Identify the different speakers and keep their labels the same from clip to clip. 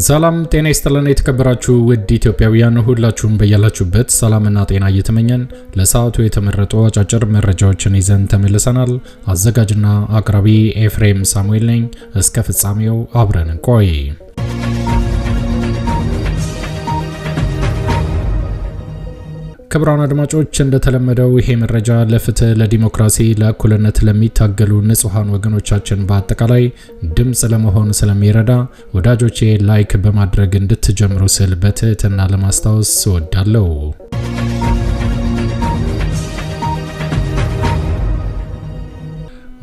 Speaker 1: ሰላም ጤና ይስጥልን የተከበራችሁ ውድ ኢትዮጵያውያን ሁላችሁም በያላችሁበት ሰላምና ጤና እየተመኘን ለሰዓቱ የተመረጡ አጫጭር መረጃዎችን ይዘን ተመልሰናል። አዘጋጅና አቅራቢ ኤፍሬም ሳሙኤል ነኝ። እስከ ፍጻሜው አብረን እንቆይ። ክቡራን አድማጮች እንደተለመደው ይሄ መረጃ ለፍትህ፣ ለዲሞክራሲ፣ ለእኩልነት ለሚታገሉ ንጹሃን ወገኖቻችን በአጠቃላይ ድምጽ ለመሆን ስለሚረዳ ወዳጆቼ ላይክ በማድረግ እንድትጀምሩ ስል በትህትና ለማስታወስ እወዳለሁ።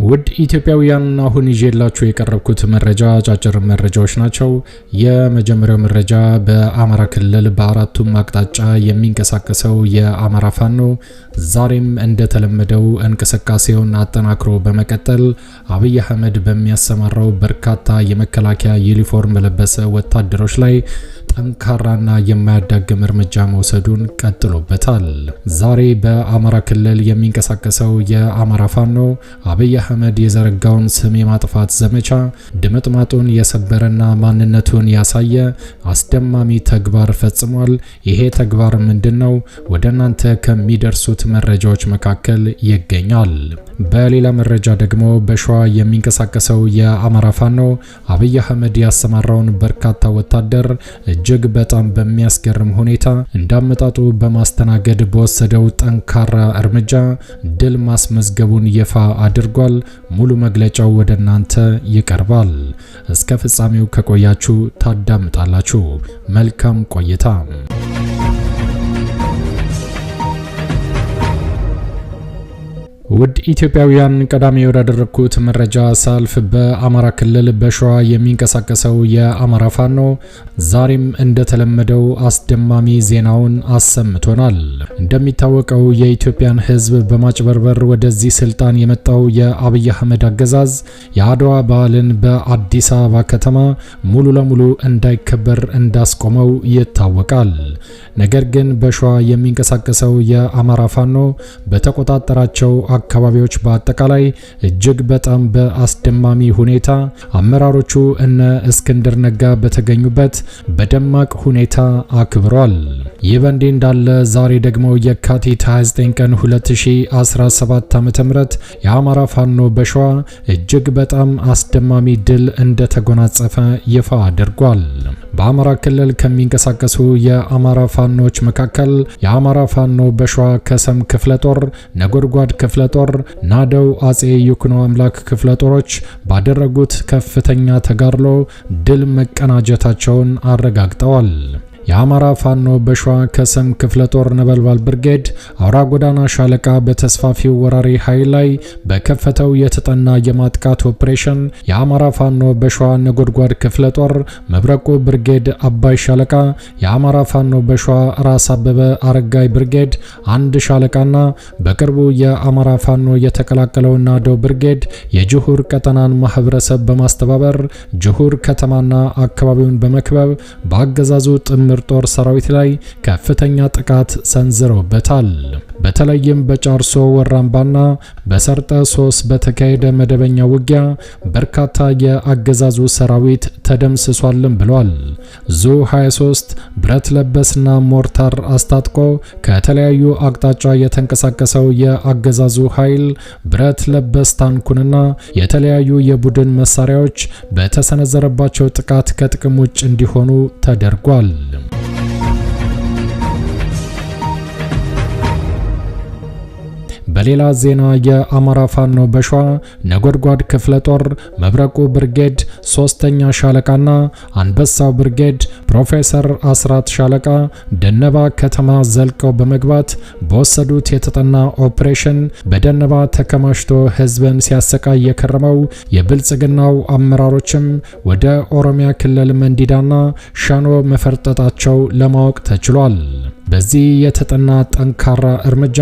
Speaker 1: ውድ ኢትዮጵያውያን አሁን ይዤላችሁ የቀረብኩት መረጃ አጫጭር መረጃዎች ናቸው። የመጀመሪያው መረጃ በአማራ ክልል በአራቱም አቅጣጫ የሚንቀሳቀሰው የአማራ ፋኖ ዛሬም እንደተለመደው እንቅስቃሴውን አጠናክሮ በመቀጠል አብይ አህመድ በሚያሰማራው በርካታ የመከላከያ ዩኒፎርም ለበሰ ወታደሮች ላይ ጠንካራና የማያዳግም እርምጃ መውሰዱን ቀጥሎበታል። ዛሬ በአማራ ክልል የሚንቀሳቀሰው የአማራ ፋኖ አብይ አህመድ የዘረጋውን ስም የማጥፋት ዘመቻ ድምጥማጡን የሰበረና ማንነቱን ያሳየ አስደማሚ ተግባር ፈጽሟል። ይሄ ተግባር ምንድነው? ወደ እናንተ ከሚደርሱት መረጃዎች መካከል ይገኛል። በሌላ መረጃ ደግሞ በሸዋ የሚንቀሳቀሰው የአማራ ፋኖ አብይ አህመድ ያሰማራውን በርካታ ወታደር እጅግ በጣም በሚያስገርም ሁኔታ እንዳመጣጡ በማስተናገድ በወሰደው ጠንካራ እርምጃ ድል ማስመዝገቡን ይፋ አድርጓል። ሙሉ መግለጫው ወደ እናንተ ይቀርባል። እስከ ፍጻሜው ከቆያችሁ ታዳምጣላችሁ። መልካም ቆይታ። ውድ ኢትዮጵያውያን ቀዳሚ ወዳደረኩት መረጃ ሳልፍ በአማራ ክልል በሸዋ የሚንቀሳቀሰው የአማራ ፋኖ ዛሬም እንደተለመደው አስደማሚ ዜናውን አሰምቶናል። እንደሚታወቀው የኢትዮጵያን ሕዝብ በማጭበርበር ወደዚህ ስልጣን የመጣው የአብይ አህመድ አገዛዝ የአድዋ በዓልን በአዲስ አበባ ከተማ ሙሉ ለሙሉ እንዳይከበር እንዳስቆመው ይታወቃል። ነገር ግን በሸዋ የሚንቀሳቀሰው የአማራ ፋኖ በተቆጣጠራቸው አካባቢዎች በአጠቃላይ እጅግ በጣም በአስደማሚ ሁኔታ አመራሮቹ እነ እስክንድር ነጋ በተገኙበት በደማቅ ሁኔታ አክብሯል። ይህ በእንዲህ እንዳለ ዛሬ ደግሞ የካቲት 29 ቀን 2017 ዓ.ም የአማራ ፋኖ በሸዋ እጅግ በጣም አስደማሚ ድል እንደተጎናጸፈ ይፋ አድርጓል። በአማራ ክልል ከሚንቀሳቀሱ የአማራ ፋኖች መካከል የአማራ ፋኖ በሸዋ ከሰም ክፍለ ጦር፣ ነጎድጓድ ክፍለ ጦር፣ ናደው አጼ ይኩኖ አምላክ ክፍለ ጦሮች ባደረጉት ከፍተኛ ተጋድሎ ድል መቀናጀታቸውን አረጋግጠዋል። የአማራ ፋኖ በሸዋ ከሰም ክፍለ ጦር ነበልባል ብርጌድ አውራ ጎዳና ሻለቃ በተስፋፊው ወራሪ ኃይል ላይ በከፈተው የተጠና የማጥቃት ኦፕሬሽን የአማራ ፋኖ በሸዋ ነጎድጓድ ክፍለ ጦር መብረቁ ብርጌድ አባይ ሻለቃ፣ የአማራ ፋኖ በሸዋ ራስ አበበ አረጋይ ብርጌድ አንድ ሻለቃና በቅርቡ የአማራ ፋኖ የተቀላቀለው ናደው ብርጌድ የጅሁር ቀጠናን ማህበረሰብ በማስተባበር ጅሁር ከተማና አካባቢውን በመክበብ በአገዛዙ ጥምር ጦር ሰራዊት ላይ ከፍተኛ ጥቃት ሰንዝረውበታል። በተለይም በጫርሶ ወራምባና በሰርጠ 3 በተካሄደ መደበኛ ውጊያ በርካታ የአገዛዙ ሰራዊት ተደምስሷልም ብሏል። ዙ 23 ብረት ለበስና ሞርታር አስታጥቆ ከተለያዩ አቅጣጫ የተንቀሳቀሰው የአገዛዙ ኃይል ብረት ለበስ ታንኩንና የተለያዩ የቡድን መሳሪያዎች በተሰነዘረባቸው ጥቃት ከጥቅም ውጭ እንዲሆኑ ተደርጓል። በሌላ ዜና የአማራ ፋኖ በሸዋ ነጎድጓድ ክፍለ ጦር መብረቁ ብርጌድ 3ኛ ሻለቃና አንበሳው ብርጌድ ፕሮፌሰር አስራት ሻለቃ ደነባ ከተማ ዘልቀው በመግባት በወሰዱት የተጠና ኦፕሬሽን በደነባ ተከማችቶ ህዝብን ሲያሰቃይ የከረመው የብልጽግናው አመራሮችም ወደ ኦሮሚያ ክልል መንዲዳና ሻኖ መፈርጠጣቸው ለማወቅ ተችሏል። በዚህ የተጠና ጠንካራ እርምጃ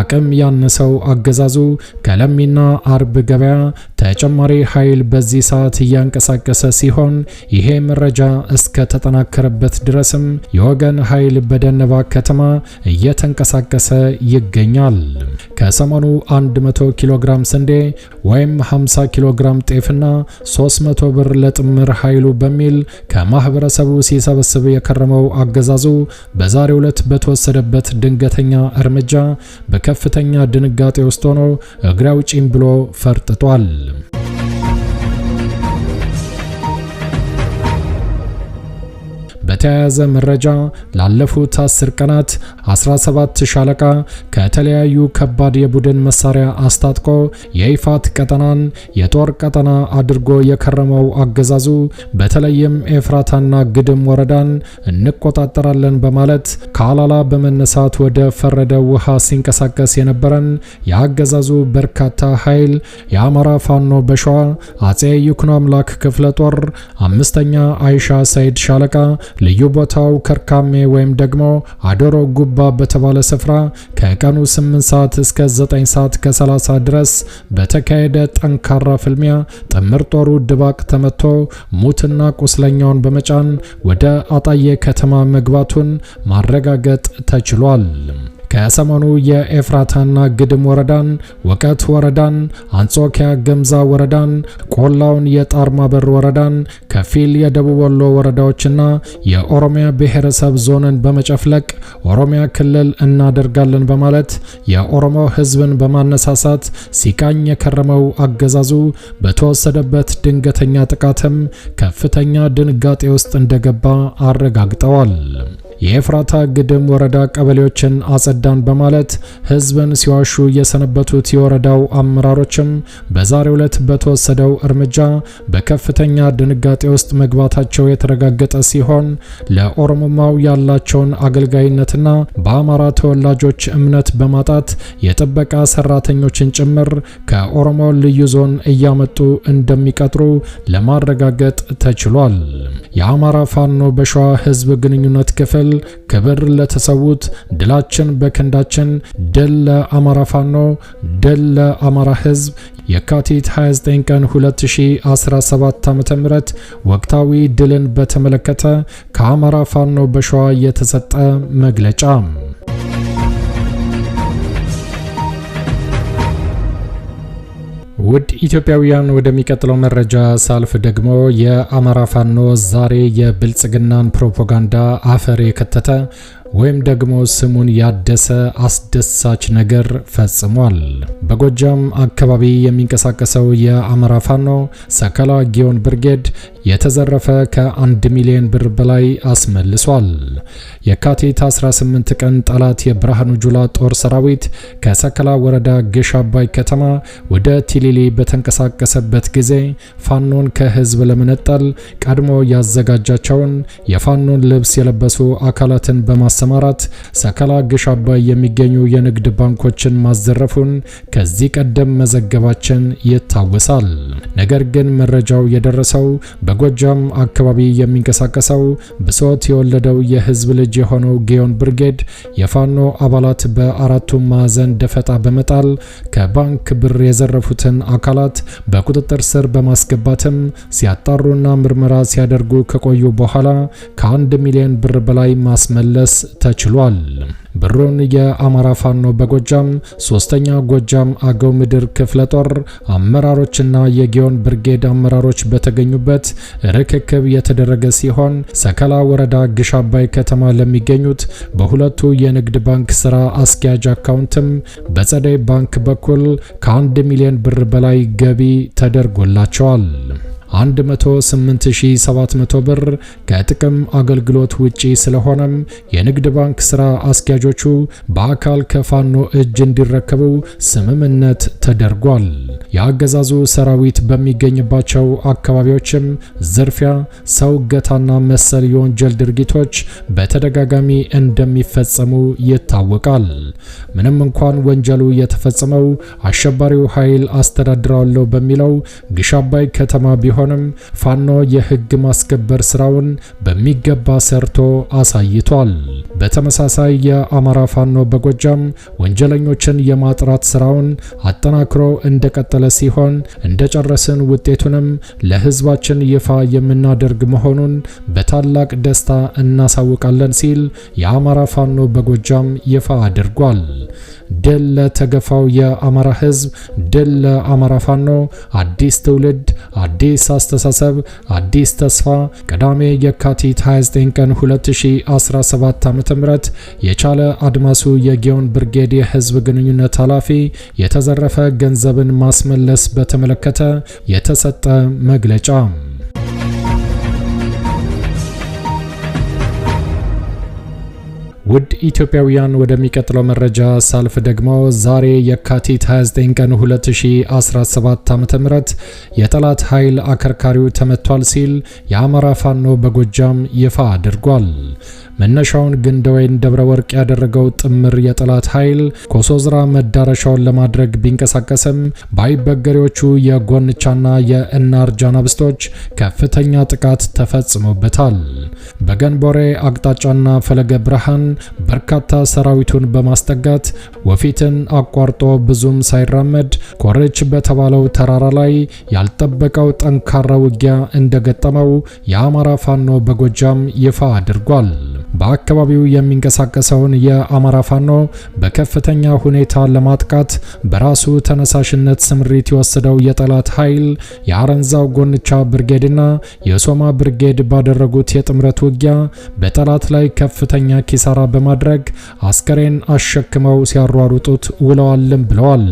Speaker 1: አቅም ያነሰው አገዛዙ ከለሚና አርብ ገበያ ተጨማሪ ኃይል በዚህ ሰዓት እያንቀሳቀሰ ሲሆን ይሄ መረጃ እስከ ተጠናከረበት ድረስም የወገን ኃይል በደነባ ከተማ እየተንቀሳቀሰ ይገኛል። ከሰሞኑ 100 ኪሎ ግራም ስንዴ ወይም 50 ኪሎ ግራም ጤፍና 300 ብር ለጥምር ኃይሉ በሚል ከማህበረሰቡ ሲሰበስብ የከረመው አገዛዙ በዛሬው ዕለት በተወሰደበት ድንገተኛ እርምጃ በከፍተኛ ድንጋጤ ውስጥ ሆኖ እግሬ አውጪኝ ብሎ ፈርጥጧል። በተያያዘ መረጃ ላለፉት 10 ቀናት 17 ሻለቃ ከተለያዩ ከባድ የቡድን መሳሪያ አስታጥቆ የይፋት ቀጠናን የጦር ቀጠና አድርጎ የከረመው አገዛዙ በተለይም ኤፍራታና ግድም ወረዳን እንቆጣጠራለን በማለት ከአላላ በመነሳት ወደ ፈረደ ውሃ ሲንቀሳቀስ የነበረን የአገዛዙ በርካታ ኃይል የአማራ ፋኖ በሸዋ አጼ ይኩኖ አምላክ ክፍለ ጦር 5ኛ አይሻ ሰይድ ሻለቃ ልዩ ቦታው ከርካሜ ወይም ደግሞ አዶሮ ጉባ በተባለ ስፍራ ከቀኑ 8 ሰዓት እስከ 9 ሰዓት ከ30 ድረስ በተካሄደ ጠንካራ ፍልሚያ ጥምር ጦሩ ድባቅ ተመቶ ሙትና ቁስለኛውን በመጫን ወደ አጣዬ ከተማ መግባቱን ማረጋገጥ ተችሏል። ከሰሞኑ የኤፍራታና ግድም ወረዳን፣ ወቀት ወረዳን፣ አንጾኪያ ገምዛ ወረዳን፣ ቆላውን የጣርማበር ወረዳን፣ ከፊል የደቡብ ወሎ ወረዳዎችና የኦሮሚያ ብሔረሰብ ዞንን በመጨፍለቅ ኦሮሚያ ክልል እናደርጋለን በማለት የኦሮሞ ሕዝብን በማነሳሳት ሲቃኝ የከረመው አገዛዙ በተወሰደበት ድንገተኛ ጥቃትም ከፍተኛ ድንጋጤ ውስጥ እንደገባ አረጋግጠዋል። የኤፍራታ ግድም ወረዳ ቀበሌዎችን አጸዳን በማለት ህዝብን ሲዋሹ የሰነበቱት የወረዳው አመራሮችም በዛሬው ዕለት በተወሰደው እርምጃ በከፍተኛ ድንጋጤ ውስጥ መግባታቸው የተረጋገጠ ሲሆን ለኦሮሞማው ያላቸውን አገልጋይነትና በአማራ ተወላጆች እምነት በማጣት የጥበቃ ሰራተኞችን ጭምር ከኦሮሞ ልዩ ዞን እያመጡ እንደሚቀጥሩ ለማረጋገጥ ተችሏል። የአማራ ፋኖ በሸዋ ህዝብ ግንኙነት ክፍል ክብር ለተሰዉት፣ ድላችን በክንዳችን፣ ድል ለአማራ ፋኖ፣ ድል ለአማራ ህዝብ የካቲት 29 ቀን 2017 ዓ.ም ወቅታዊ ድልን በተመለከተ ከአማራ ፋኖ በሸዋ የተሰጠ መግለጫ። ውድ ኢትዮጵያውያን ወደሚቀጥለው መረጃ ሳልፍ ደግሞ የአማራ ፋኖ ዛሬ የብልጽግናን ፕሮፓጋንዳ አፈር የከተተ ወይም ደግሞ ስሙን ያደሰ አስደሳች ነገር ፈጽሟል። በጎጃም አካባቢ የሚንቀሳቀሰው የአማራ ፋኖ ሰከላ ጊዮን ብርጌድ የተዘረፈ ከ1 ሚሊዮን ብር በላይ አስመልሷል። የካቲት 18 ቀን ጠላት የብርሃኑ ጁላ ጦር ሰራዊት ከሰከላ ወረዳ ግሽ አባይ ከተማ ወደ ቲሊሊ በተንቀሳቀሰበት ጊዜ ፋኖን ከህዝብ ለመነጠል ቀድሞ ያዘጋጃቸውን የፋኖን ልብስ የለበሱ አካላትን በማሰማራት ሰከላ ግሽ አባይ የሚገኙ የንግድ ባንኮችን ማዘረፉን ከዚህ ቀደም መዘገባችን ይታወሳል። ነገር ግን መረጃው የደረሰው በጎጃም አካባቢ የሚንቀሳቀሰው ብሶት የወለደው የህዝብ ልጅ የሆነው ጊዮን ብርጌድ የፋኖ አባላት በአራቱም ማዕዘን ደፈጣ በመጣል ከባንክ ብር የዘረፉትን አካላት በቁጥጥር ስር በማስገባትም ሲያጣሩና ምርመራ ሲያደርጉ ከቆዩ በኋላ ከ1 ሚሊዮን ብር በላይ ማስመለስ ተችሏል። ብሩን የአማራ ፋኖ በጎጃም 3ኛ ጎጃም አገው ምድር ክፍለ ጦር አመራሮችና የጊዮን ብርጌድ አመራሮች በተገኙበት ርክክብ የተደረገ ሲሆን ሰከላ ወረዳ ግሽ አባይ ከተማ ለሚገኙት በሁለቱ የንግድ ባንክ ስራ አስኪያጅ አካውንትም በጸደይ ባንክ በኩል ከ1 ሚሊዮን ብር በላይ ገቢ ተደርጎላቸዋል። 108700 ብር ከጥቅም አገልግሎት ውጪ ስለሆነም የንግድ ባንክ ስራ አስኪያጆቹ በአካል ከፋኖ እጅ እንዲረከቡ ስምምነት ተደርጓል። የአገዛዙ ሰራዊት በሚገኝባቸው አካባቢዎችም ዝርፊያ፣ ሰው እገታና መሰል የወንጀል ድርጊቶች በተደጋጋሚ እንደሚፈጸሙ ይታወቃል። ምንም እንኳን ወንጀሉ የተፈጸመው አሸባሪው ኃይል አስተዳድራለሁ በሚለው ግሽ አባይ ከተማ ቢሆንም ፋኖ የህግ ማስከበር ስራውን በሚገባ ሰርቶ አሳይቷል። በተመሳሳይ የአማራ ፋኖ በጎጃም ወንጀለኞችን የማጥራት ስራውን አጠናክሮ እንደቀጠለ ሲሆን እንደጨረስን ውጤቱንም ለህዝባችን ይፋ የምናደርግ መሆኑን በታላቅ ደስታ እናሳውቃለን ሲል የአማራ ፋኖ በጎጃም ይፋ አድርጓል። ድል ለተገፋው የአማራ ህዝብ፣ ድል ለአማራ ፋኖ። አዲስ ትውልድ፣ አዲስ አስተሳሰብ፣ አዲስ ተስፋ። ቅዳሜ የካቲት 29 ቀን 2017 ዓ.ም የቻለ አድማሱ የጊዮን ብርጌድ የህዝብ ግንኙነት ኃላፊ የተዘረፈ ገንዘብን ማስመለስ በተመለከተ የተሰጠ መግለጫ። ውድ ኢትዮጵያውያን ወደሚቀጥለው መረጃ ሳልፍ ደግሞ ዛሬ የካቲት 29 ቀን 2017 ዓ.ም የጠላት ኃይል አከርካሪው ተመቷል ሲል የአማራ ፋኖ በጎጃም ይፋ አድርጓል። መነሻውን ግንደወይን ደብረ ወርቅ ያደረገው ጥምር የጠላት ኃይል ኮሶዝራ መዳረሻውን ለማድረግ ቢንቀሳቀስም ባይበገሬዎቹ የጎንቻና የእናር ጃናብስቶች ከፍተኛ ጥቃት ተፈጽሞበታል። በገንቦሬ አቅጣጫና ፈለገ ብርሃን በርካታ ሰራዊቱን በማስጠጋት ወፊትን አቋርጦ ብዙም ሳይራመድ ኮርች በተባለው ተራራ ላይ ያልጠበቀው ጠንካራ ውጊያ እንደገጠመው የአማራ ፋኖ በጎጃም ይፋ አድርጓል። በአካባቢው የሚንቀሳቀሰውን የአማራ ፋኖ በከፍተኛ ሁኔታ ለማጥቃት በራሱ ተነሳሽነት ስምሪት የወሰደው የጠላት ኃይል የአረንዛው ጎንቻ ብርጌድና የሶማ ብርጌድ ባደረጉት የጥምረት ውጊያ በጠላት ላይ ከፍተኛ ኪሳራ በማድረግ አስከሬን አሸክመው ሲያሯሩጡት ውለዋልም ብለዋል።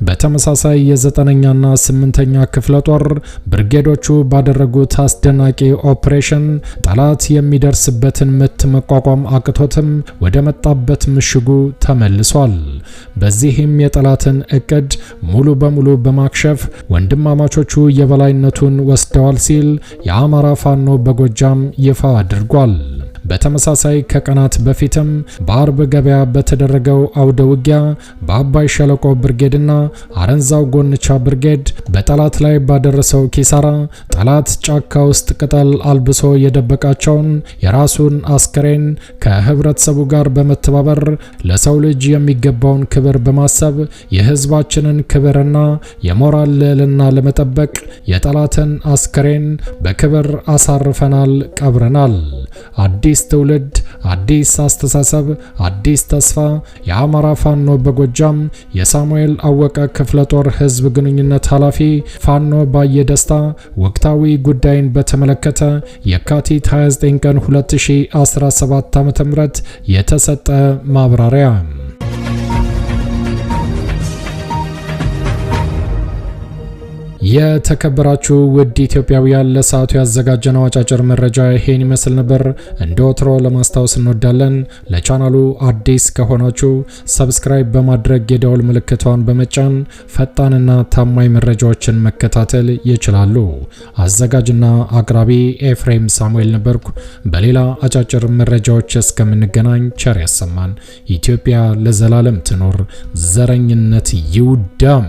Speaker 1: በተመሳሳይ የ9ኛና 8ኛ ክፍለ ጦር ብርጌዶቹ ባደረጉት አስደናቂ ኦፕሬሽን ጠላት የሚደርስበትን ምት መቋቋም አቅቶትም ወደ መጣበት ምሽጉ ተመልሷል። በዚህም የጠላትን እቅድ ሙሉ በሙሉ በማክሸፍ ወንድማማቾቹ የበላይነቱን ወስደዋል ሲል የአማራ ፋኖ በጎጃም ይፋ አድርጓል። በተመሳሳይ ከቀናት በፊትም በአርብ ገበያ በተደረገው አውደ ውጊያ በአባይ ሸለቆ ብርጌድና አረንዛው ጎንቻ ብርጌድ በጠላት ላይ ባደረሰው ኪሳራ ጠላት ጫካ ውስጥ ቅጠል አልብሶ የደበቃቸውን የራሱን አስከሬን ከህብረተሰቡ ጋር በመተባበር ለሰው ልጅ የሚገባውን ክብር በማሰብ የህዝባችንን ክብርና የሞራል ልዕልና ለመጠበቅ የጠላትን አስከሬን በክብር አሳርፈናል፣ ቀብረናል። አዲስ ትውልድ፣ አዲስ አስተሳሰብ፣ አዲስ ተስፋ። የአማራ ፋኖ በጎጃም የሳሙኤል አወቀ ክፍለ ጦር ህዝብ ግንኙነት ኃላፊ ፋኖ ባየደስታ ወቅታዊ ጉዳይን በተመለከተ የካቲት 29 ቀን 2017 ዓ.ም የተሰጠ ማብራሪያ። የተከበራችሁ ውድ ኢትዮጵያውያን ለሰዓቱ ያዘጋጀነው አጫጭር መረጃ ይሄን ይመስል ነበር። እንደ ወትሮ ለማስታወስ እንወዳለን ለቻናሉ አዲስ ከሆናችሁ ሰብስክራይብ በማድረግ የደወል ምልክቷን በመጫን ፈጣንና ታማኝ መረጃዎችን መከታተል ይችላሉ። አዘጋጅና አቅራቢ ኤፍሬም ሳሙኤል ነበርኩ። በሌላ አጫጭር መረጃዎች እስከምንገናኝ ቸር ያሰማን። ኢትዮጵያ ለዘላለም ትኖር። ዘረኝነት ይውደም።